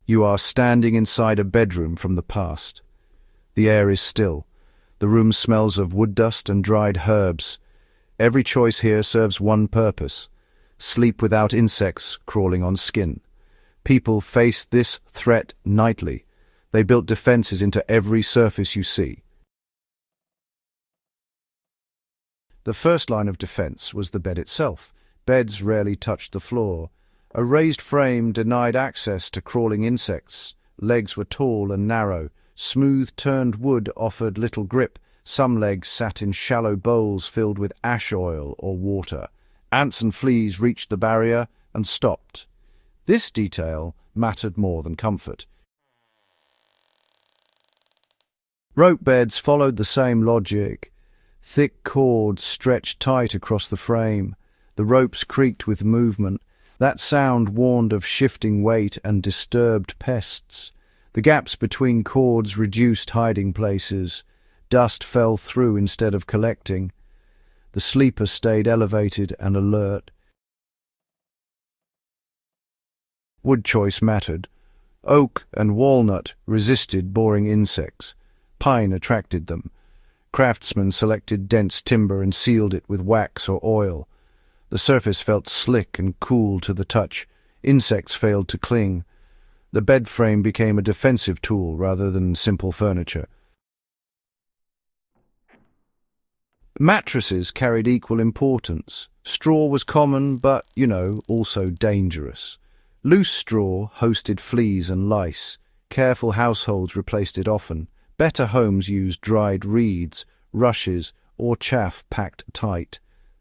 You are standing inside a bedroom from the past. The air is still. The room smells of wood dust and dried herbs. Every choice here serves one purpose: sleep without insects crawling on skin. People face this threat nightly. They built defenses into every surface you see. The first line of defense was the bed itself. Beds rarely touched the floor. A raised frame denied access to crawling insects. Legs were tall and narrow. Smooth turned wood offered little grip. Some legs sat in shallow bowls filled with ash oil or water. Ants and fleas reached the barrier and stopped. This detail mattered more than comfort. Rope beds followed the same logic. Thick cords stretched tight across the frame. The ropes creaked with movement. That sound warned of shifting weight and disturbed pests. The gaps between cords reduced hiding places. Dust fell through instead of collecting. The sleeper stayed elevated and alert. Wood choice mattered. Oak and walnut resisted boring insects. Pine attracted them. Craftsmen selected dense timber and sealed it with wax or oil. The surface felt slick and cool to the touch. Insects failed to cling. The bed frame became a defensive tool rather than simple furniture. Mattresses carried equal importance. Straw was common, but, also dangerous. Loose straw hosted fleas and lice. Careful households replaced it often. Better homes used dried reeds, rushes, or chaff packed tight.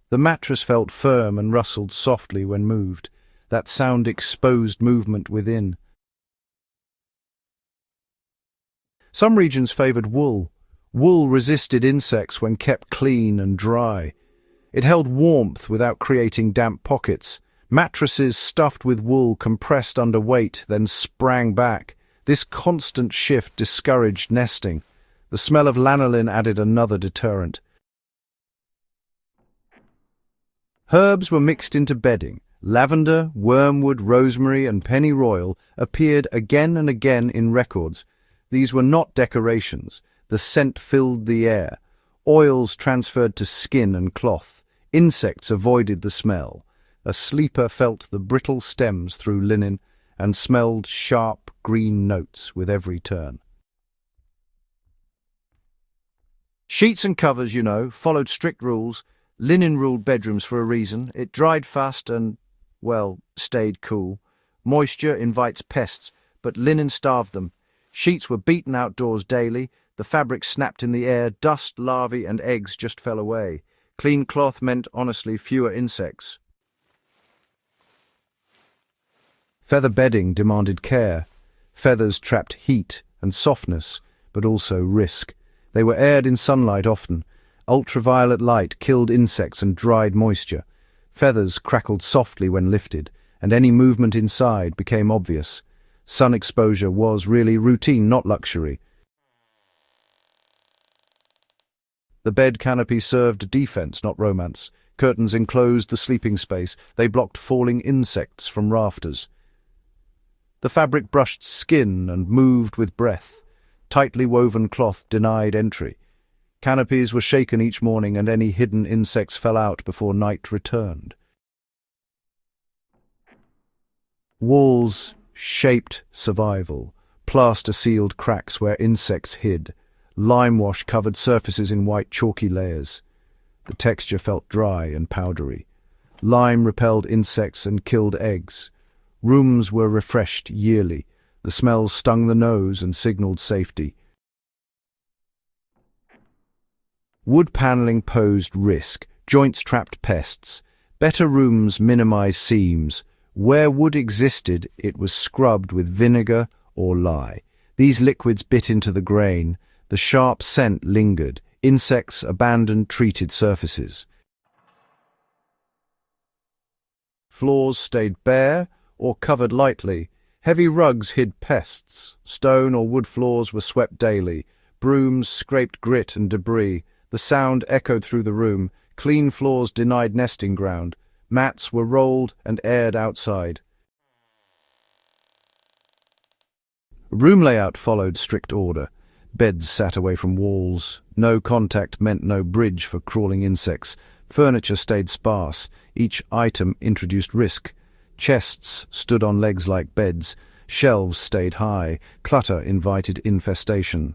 The mattress felt firm and rustled softly when moved. That sound exposed movement within. Some regions favored wool. Wool resisted insects when kept clean and dry. It held warmth without creating damp pockets. Mattresses stuffed with wool compressed under weight, then sprang back. This constant shift discouraged nesting. The smell of lanolin added another deterrent. Herbs were mixed into bedding. Lavender, wormwood, rosemary, and pennyroyal appeared again and again in records. These were not decorations. The scent filled the air. Oils transferred to skin and cloth. Insects avoided the smell. A sleeper felt the brittle stems through linen and smelled sharp green notes with every turn. Sheets and covers, followed strict rules. Linen ruled bedrooms for a reason. It dried fast and, stayed cool. Moisture invites pests, but linen starved them. Sheets were beaten outdoors daily. The fabric snapped in the air. Dust, larvae, and eggs just fell away. Clean cloth meant, honestly, fewer insects. Feather bedding demanded care. Feathers trapped heat and softness, but also risk. They were aired in sunlight often. Ultraviolet light killed insects and dried moisture. Feathers crackled softly when lifted, and any movement inside became obvious. Sun exposure was really routine, not luxury. The bed canopy served defense, not romance. Curtains enclosed the sleeping space. They blocked falling insects from rafters. The fabric brushed skin and moved with breath. Tightly woven cloth denied entry. Canopies were shaken each morning, and any hidden insects fell out before night returned. Walls shaped survival. Plaster sealed cracks where insects hid. Limewash covered surfaces in white chalky layers. The texture felt dry and powdery. Lime repelled insects and killed eggs. Rooms were refreshed yearly. The smells stung the nose and signaled safety. Wood paneling posed risk. Joints trapped pests. Better rooms minimized seams. Where wood existed, it was scrubbed with vinegar or lye. These liquids bit into the grain. The sharp scent lingered. Insects abandoned treated surfaces. Floors stayed bare or covered lightly. Heavy rugs hid pests. Stone or wood floors were swept daily. Brooms scraped grit and debris. The sound echoed through the room. Clean floors denied nesting ground. Mats were rolled and aired outside. Room layout followed strict order. Beds sat away from walls. No contact meant no bridge for crawling insects. Furniture stayed sparse. Each item introduced risk. Chests stood on legs like beds. Shelves stayed high. Clutter invited infestation.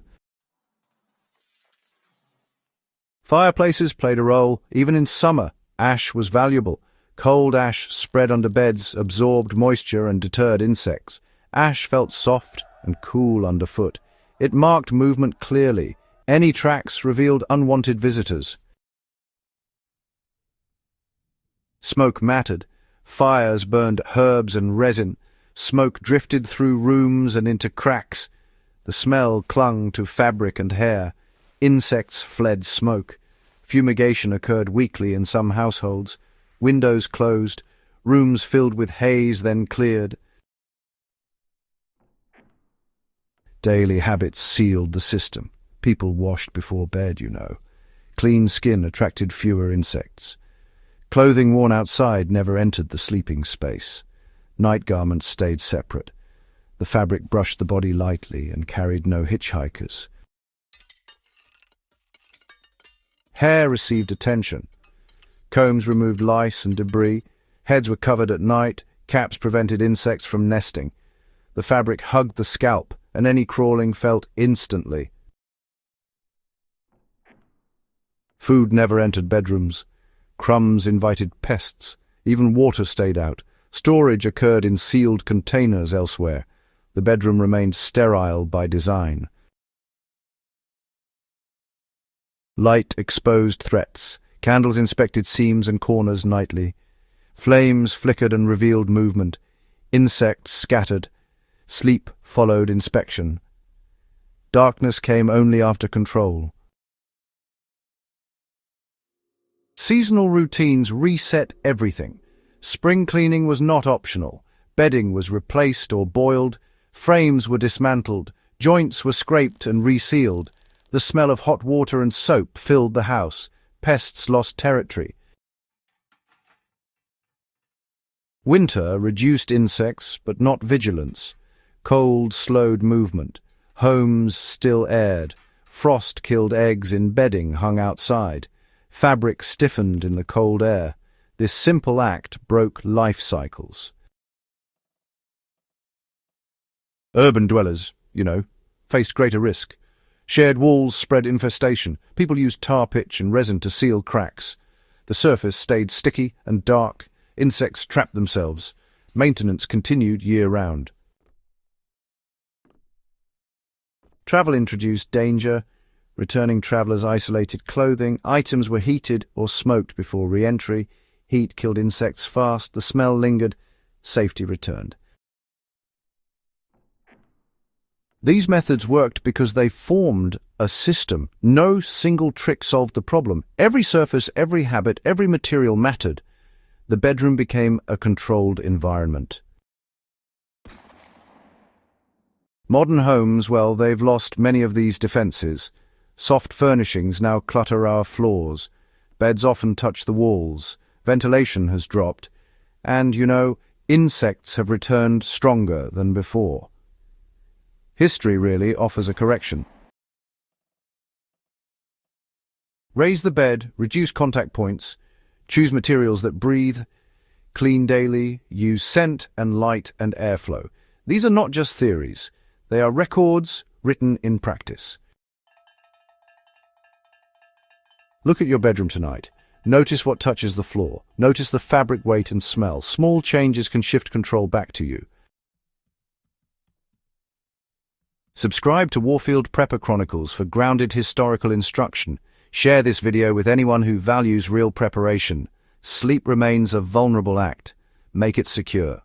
Fireplaces played a role. Even in summer, ash was valuable. Cold ash spread under beds, absorbed moisture and deterred insects. Ash felt soft and cool underfoot. It marked movement clearly. Any tracks revealed unwanted visitors. Smoke mattered. Fires burned herbs and resin. Smoke drifted through rooms and into cracks. The smell clung to fabric and hair. Insects fled smoke. Fumigation occurred weekly in some households. Windows closed. Rooms filled with haze then cleared. Daily habits sealed the system. People washed before bed, you know. Clean skin attracted fewer insects. Clothing worn outside never entered the sleeping space. Night garments stayed separate. The fabric brushed the body lightly and carried no hitchhikers. Hair received attention. Combs removed lice and debris. Heads were covered at night. Caps prevented insects from nesting. The fabric hugged the scalp, and any crawling felt instantly. Food never entered bedrooms. Crumbs invited pests. Even water stayed out. Storage occurred in sealed containers elsewhere. The bedroom remained sterile by design. Light exposed threats. Candles inspected seams and corners nightly. Flames flickered and revealed movement. Insects scattered. Sleep followed inspection. Darkness came only after control. Seasonal routines reset everything. Spring cleaning was not optional. Bedding was replaced or boiled. Frames were dismantled. Joints were scraped and resealed. The smell of hot water and soap filled the house. Pests lost territory. Winter reduced insects, but not vigilance. Cold slowed movement. Homes still aired. Frost killed eggs in bedding hung outside. Fabric stiffened in the cold air. This simple act broke life cycles. Urban dwellers, faced greater risk. Shared walls spread infestation. People used tar pitch and resin to seal cracks. The surface stayed sticky and dark. Insects trapped themselves. Maintenance continued year-round. Travel introduced danger. Returning travellers isolated clothing. Items were heated or smoked before re-entry. Heat killed insects fast. The smell lingered. Safety returned. These methods worked because they formed a system. No single trick solved the problem. Every surface, every habit, every material mattered. The bedroom became a controlled environment. Modern homes, well, they've lost many of these defenses. Soft furnishings now clutter our floors. Beds often touch the walls. Ventilation has dropped. And, insects have returned stronger than before. History really offers a correction. Raise the bed, reduce contact points, choose materials that breathe, clean daily, use scent and light and airflow. These are not just theories. They are records written in practice. Look at your bedroom tonight. Notice what touches the floor. Notice the fabric weight and smell. Small changes can shift control back to you. Subscribe to Warfield Prepper Chronicles for grounded historical instruction. Share this video with anyone who values real preparation. Sleep remains a vulnerable act. Make it secure.